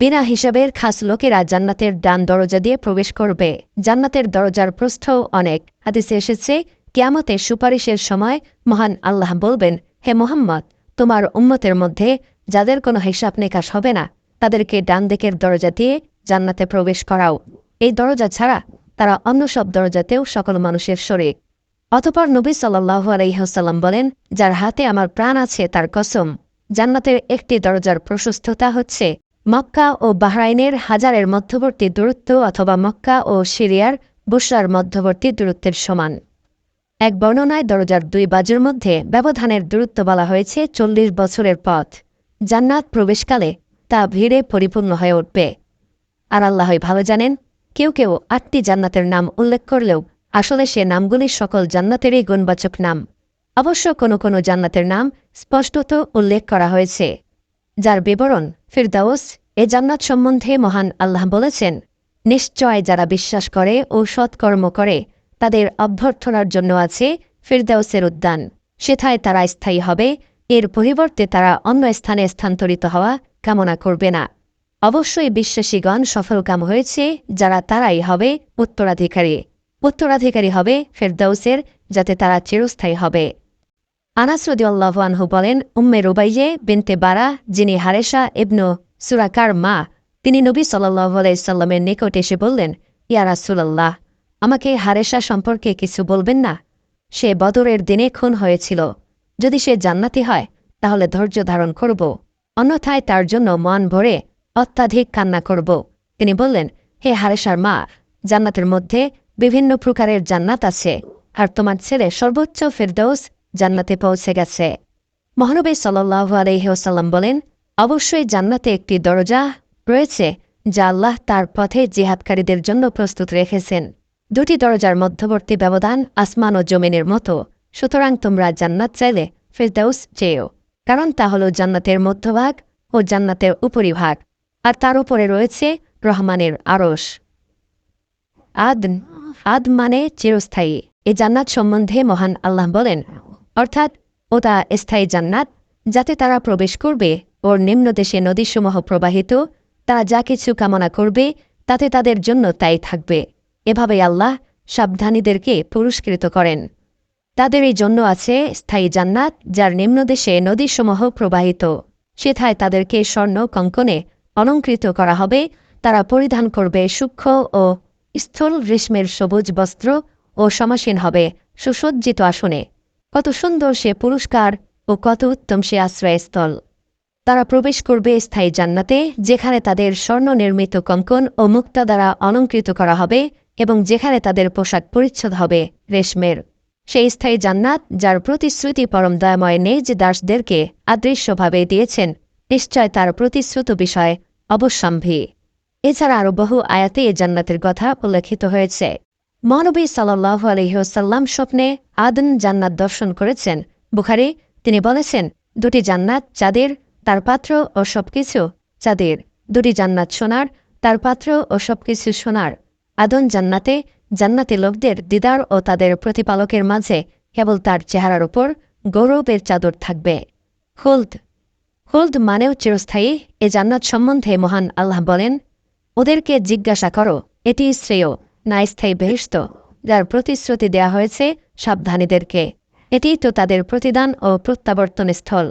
বিনা হিসাবের খাস লোকেরা জান্নাতের ডান দরজা দিয়ে প্রবেশ করবে। জান্নাতের দরজার প্রস্থও অনেক। হাদিসে এসেছে, কিয়ামতের সুপারিশের সময় মহান আল্লাহ বলবেন, হে মুহাম্মদ, তোমার উম্মতের মধ্যে যাদের কোনো হিসাব নিকাশ হবে না তাদেরকে ডান দিকের দরজা দিয়ে জান্নাতে প্রবেশ করাও। এই দরজা ছাড়া তারা অন্য সব দরজাতেও সকল মানুষের শরীক। অতঃপর নবী সাল্লাল্লাহু আলাইহি ওয়াসাল্লাম বলেন, যার হাতে আমার প্রাণ আছে তার কসম, জান্নাতের একটি দরজার প্রশস্ততা হচ্ছে মক্কা ও বাহরাইনের হাজারের মধ্যবর্তী দূরত্ব অথবা মক্কা ও সিরিয়ার বুশরার মধ্যবর্তী দূরত্বের সমান। এক বর্ণনায় দরজার দুই বাজুর মধ্যে ব্যবধানের দূরত্ব বলা হয়েছে 40 বছরের পথ। জান্নাত প্রবেশকালে তা ভিড়ে পরিপূর্ণ হয়ে উঠবে। আর আল্লাহই ভালো জানেন, কেউ কেউ 8টি জান্নাতের নাম উল্লেখ করলেও আসলে সে নামগুলি সকল জান্নাতেরই গুণবাচক নাম। অবশ্য কোনো কোনো জান্নাতের নাম স্পষ্টত উল্লেখ করা হয়েছে, যার বিবরণ ফিরদাউস। এ জান্নাত সম্বন্ধে মহান আল্লাহ বলেছেন, নিশ্চয় যারা বিশ্বাস করে ও সৎকর্ম করে তাদের অভ্যর্থনার জন্য আছে ফিরদাউসের উদ্যান, সেথায় তারা স্থায়ী হবে। এর পরিবর্তে তারা অন্য স্থানে স্থানান্তরিত হওয়া কামনা করবে না। অবশ্যই বিশ্বাসীগণ সফলকাম হয়েছে যারা তারাই হবে উত্তরাধিকারী। উত্তরাধিকারী হবে ফেরদাউসের, যাতে তারা চিরস্থায়ী হবে। আনাস রাদিয়াল্লাহু আনহু বলেন, উম্মে রুবাইয়ে বিনতে বারা, যিনি হারেসা ইবনু সুরাকার মা, তিনি নবী সাল্লাল্লাহু আলাইহি সাল্লামের নিকট এসে বললেন, ইয়া রাসূলুল্লাহ, আমাকে হারেসা সম্পর্কে কিছু বলবেন না? সে বদরের দিনে খুন হয়েছিল। যদি সে জান্নাতি হয় তাহলে ধৈর্য ধারণ করব, অন্যথায় তার জন্য মন ভরে অত্যাধিক কান্না করব। তিনি বললেন, হে হারেসার মা, জান্নাতের মধ্যে বিভিন্ন প্রকারের জান্নাত আছে, আর তোমার ছেলে সর্বোচ্চ ফিরদৌস জান্নাতে পৌঁছে গেছে। মহানবী সাল্লাল্লাহু আলাইহি ওয়াসাল্লাম বলেন, অবশ্যই জান্নাতে একটি দরজা রয়েছে যা আল্লাহ তার পথে জিহাদকারীদের জন্য প্রস্তুত রেখেছেন। দুটি দরজার মধ্যবর্তী ব্যবধান আসমান ও জমিনের মতো। সুতরাং তোমরা জান্নাত চাইলে ফিরদাউস চেয়েও, কারণ তা হল জান্নাতের মধ্যভাগ ও জান্নাতের উপরিভাগ, আর তার উপরে রয়েছে রহমানের আরশ। আদ মানে চিরস্থায়ী। এ জান্নাত সম্বন্ধে মহান আল্লাহ বলেন, অর্থাৎ ওটা স্থায়ী জান্নাত, যাতে তারা প্রবেশ করবে ওর নিম্নদেশে নদীসমূহ প্রবাহিত। তারা যা কিছু কামনা করবে তাতে তাদের জন্য তাই থাকবে। এভাবে আল্লাহ সাবধানীদেরকে পুরস্কৃত করেন। তাদের এই জন্য আছে স্থায়ী জান্নাত, যার নিম্নদেশে নদীসমূহ প্রবাহিত। সেথায় তাদেরকে স্বর্ণ কঙ্কনে অলঙ্কৃত করা হবে। তারা পরিধান করবে সূক্ষ্ম ও স্থূল গ্রীষ্মের সবুজ বস্ত্র ও সমাসীন হবে সুসজ্জিত আসনে। কত সুন্দর সে পুরস্কার ও কত উত্তম সে আশ্রয়স্থল। তারা প্রবেশ করবে স্থায়ী জান্নাতে, যেখানে তাদের স্বর্ণ নির্মিত কঙ্কন ও মুক্তা দ্বারা অলঙ্কৃত করা হবে এবং যেখানে তাদের পোশাক পরিচ্ছদ হবে রেশমের। সেই স্থায়ী জান্নাত, যার প্রতিশ্রুতি পরম দয়াময় নিজ দাসদেরকে আদৃশ্যভাবে দিয়েছেন, নিশ্চয় তার প্রতিশ্রুত বিষয় অবশ্যম্ভী। এছাড়া আরও বহু আয়াতে এ জান্নাতের কথা উল্লেখিত হয়েছে। মহানবী সাল্লাল্লাহু আলাইহি ওয়াসাল্লাম স্বপ্নে আদন জান্নাত দর্শন করেছেন। বুখারী। তিনি বলেছেন, দুটি জান্নাত চাঁদের, তার পাত্র ও সবকিছু চাঁদের। দুটি জান্নাত সোনার, তার পাত্র ও সবকিছু সোনার। আদন জান্নাতে জান্নাতি লোকদের দিদার ও তাদের প্রতিপালকের মাঝে কেবল তার চেহারার উপর গৌরবের চাদর থাকবে। খুলদ মানেও চিরস্থায়ী। এ জান্নাত সম্বন্ধে মহান আল্লাহ বলেন, ওদেরকে জিজ্ঞাসা করো, এটি শ্রেয় না স্থায়ী বেহেশত, যার প্রতিশ্রুতি দেয়া হয়েছে সাবধানীদেরকে। এটিই তো তাদের প্রতিদান ও প্রত্যাবর্তন স্থল।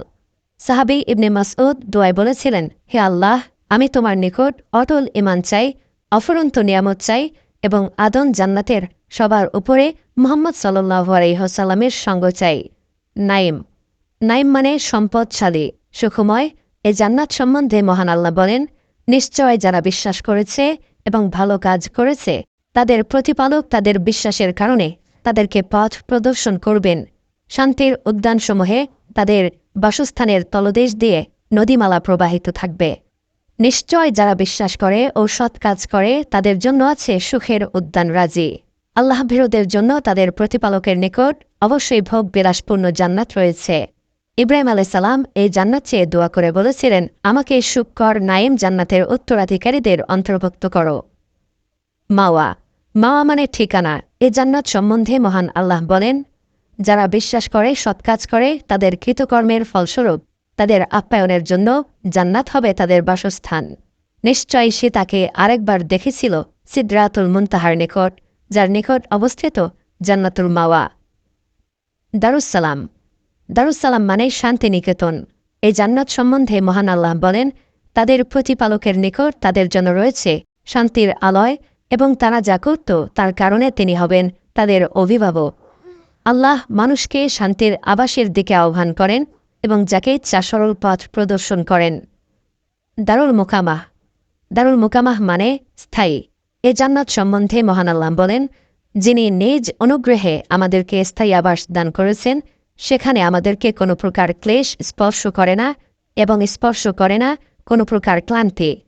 সাহাবী ইবনে মাসউদ দোয়ায় বলেছিলেন, হে আল্লাহ, আমি তোমার নিকট অটল ঈমান চাই, অফুরন্ত নিয়ামত চাই এবং আদন জান্নাতের সবার উপরে মুহাম্মদ সাল্লাল্লাহু আলাইহি ওয়াসাল্লামের সঙ্গ চাই। নাইম। নাইম মানে সম্পদশালী, সুখময়। এ জান্নাত সম্বন্ধে মহান আল্লাহ বলেন, নিশ্চয় যারা বিশ্বাস করেছে এবং ভালো কাজ করেছে তাদের প্রতিপালক তাদের বিশ্বাসের কারণে তাদেরকে পথ প্রদর্শন করবেন। শান্তির উদ্যানসমূহে তাদের বাসস্থানের তলদেশ দিয়ে নদীমালা প্রবাহিত থাকবে। নিশ্চয় যারা বিশ্বাস করে ও সৎ কাজ করে তাদের জন্য আছে সুখের উদ্যান রাজি। আল্লাহ ভীরুদের জন্য তাদের প্রতিপালকের নিকট অবশ্যই ভোগ বিলাসপূর্ণ জান্নাত রয়েছে। ইব্রাহিম আলাইসাল্লাম এই জান্নাত চেয়ে দোয়া করে বলেছিলেন, আমাকে সুখকর নাইম জান্নাতের উত্তরাধিকারীদের অন্তর্ভুক্ত করো। মাওয়া। মাওয়া মানে ঠিকানা। এ জান্নাত সম্বন্ধে মহান আল্লাহ বলেন, যারা বিশ্বাস করে সৎ কাজ করে তাদের কৃতকর্মের ফলস্বরূপ তাদের আপ্যায়নের জন্য জান্নাত হবে তাদের বাসস্থান। নিশ্চয়ই সে তাকে আরেকবার দেখেছিল সিদরাতুল মুনতাহার নিকট, যার নিকট অবস্থিত জান্নাতুল মাওয়া। দারুসালাম। দারুসালাম মানে শান্তিনিকেতন। এই জান্নাত সম্বন্ধে মহান আল্লাহ বলেন, তাদের প্রতিপালকের নিকট তাদের জন্য রয়েছে শান্তির আলয় এবং তারা যা করত তার কারণে তিনি হবেন তাদের অভিভাবক। আল্লাহ মানুষকে শান্তির আবাসের দিকে আহ্বান করেন এবং যাকে ইচ্ছা সরল পথ প্রদর্শন করেন। দারুল মুকামাহ। দারুল মুকামাহ মানে স্থায়ী। এ জান্নাত সম্বন্ধে মহান আল্লাহ বলেন, যিনি নিজ অনুগ্রহে আমাদেরকে স্থায়ী আবাস দান করেছেন সেখানে আমাদেরকে কোনো প্রকার ক্লেশ স্পর্শ করে না এবং স্পর্শ করে না কোনো প্রকার ক্লান্তি।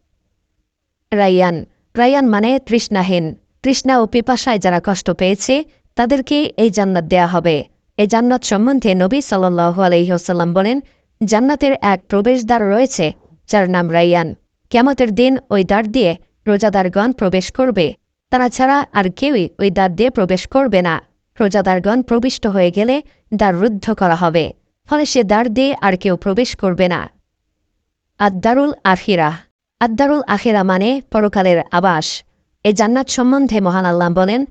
রাইয়ান। রাইয়ান মানে তৃষ্ণাহীন। তৃষ্ণা ও পিপাসায় যারা কষ্ট পেয়েছে তাদেরকে এই জান্নাত দেয়া হবে। এই জান্নাত সম্বন্ধে নবী সাল্লাল্লাহু আলাইহি ওয়াসাল্লাম বলেন, জান্নাতের এক প্রবেশদ্বার রয়েছে যার নাম রাইয়ান। কিয়ামতের দিন ওই দ্বার দিয়ে রোজাদারগণ প্রবেশ করবে, তারা ছাড়া আর কেউই ওই দ্বার দিয়ে প্রবেশ করবে না। রোজাদারগণ প্রবিষ্ট হয়ে গেলে দ্বার রুদ্ধ করা হবে, ফলে সে দ্বার দিয়ে আর কেউ প্রবেশ করবে না। আদ-দারুল আখিরা। আদ-দারুল আখিরা মানে পরকালের আবাস। এই জান্নাত সম্বন্ধে মহান আল্লাহ বলেন,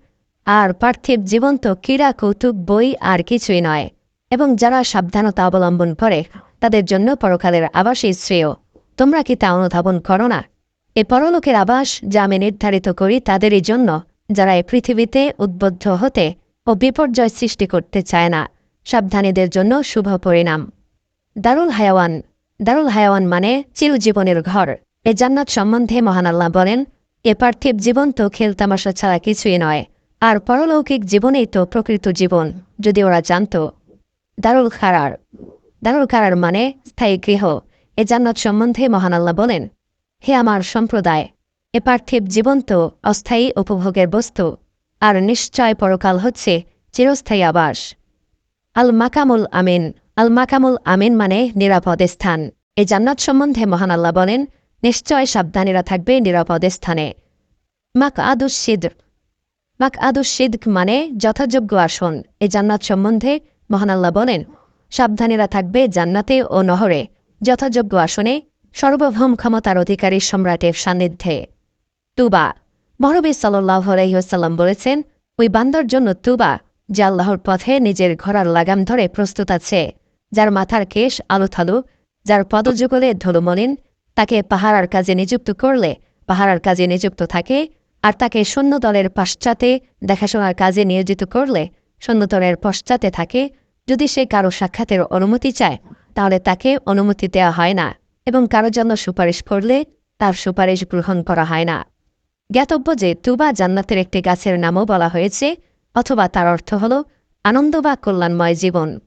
আর পার্থিব জীবন তো ক্রীড়া কৌতুক বই আর কিছুই নয়, এবং যারা সাবধানতা অবলম্বন করে তাদের জন্য পরকালের আবাসই শ্রেয়। তোমরা কি তা অনুধাবন করো না? এ পরলোকের আবাস যা আমি নির্ধারিত করি তাদেরই জন্য, যারা এ পৃথিবীতে উদ্বুদ্ধ হতে ও বিপর্যয় সৃষ্টি করতে চায় না। সাবধানীদের জন্য শুভ পরিণাম। দারুল হায়াওয়ান। দারুল হায়াওয়ান মানে চিরজীবনের ঘর। এ জান্নাত সম্বন্ধে মহান আল্লাহ বলেন, এ পার্থিব জীবন তো খেলতামাশা ছাড়া কিছুই নয়, আর পরলৌকিক জীবনেই তো প্রকৃত জীবন, যদি ওরা জানত। দারুল কারার। দারুল কারার মানে স্থায়ী গৃহ। এ জান্নাত সম্বন্ধে মহান আল্লাহ বলেন, হে আমার সম্প্রদায়, এ পার্থিব জীবন তো অস্থায়ী উপভোগের বস্তু, আর নিশ্চয় পরকাল হচ্ছে চিরস্থায়ী আবাস। আল মাকামুল আমিন। আল মাকামুল আমিন মানে নিরাপদ স্থান। এ জান্নাত সম্বন্ধে মহান আল্লাহ বলেন, নিশ্চয় সাবধানীরা থাকবে নিরাপদ স্থানে। মাক আদুস সিদ্র। মাক আদুস সিদ্ক মানে যথাযোগ্য আসন। এ জান্নাত সম্বন্ধে মহান আল্লাহ বলেন, সাবধানীরা থাকবে জান্নাতে ও নহরে যথাযোগ্য আসনে সর্বভৌম ক্ষমতার অধিকারী সম্রাটের সান্নিধ্যে। তুবা। মহানবী সাল্লাল্লাহু আলাইহি ওয়াসাল্লাম বলেছেন, ওই বান্দার জন্য তুবা যে আল্লাহর পথে নিজের ঘোড়ার লাগাম ধরে প্রস্তুত আছে, যার মাথার কেশ আলুথালু, যার পদযুগলে ধুলোমলিন, তাকে পাহারার কাজে নিযুক্ত করলে পাহারার কাজে নিযুক্ত থাকে, আর তাকে সৈন্যদলের পশ্চাতে দেখাশোনার কাজে নিয়োজিত করলে সৈন্যদলের পশ্চাতে থাকে। যদি সে কারো সাক্ষাতের অনুমতি চায় তাহলে তাকে অনুমতি দেওয়া হয় না, এবং কারো জন্য সুপারিশ করলে তার সুপারিশ গ্রহণ করা হয় না। জ্ঞাতব্য যে তুবা জান্নাতের একটি গাছের নামও বলা হয়েছে, অথবা তার অর্থ হল আনন্দ বা কল্যাণময় জীবন।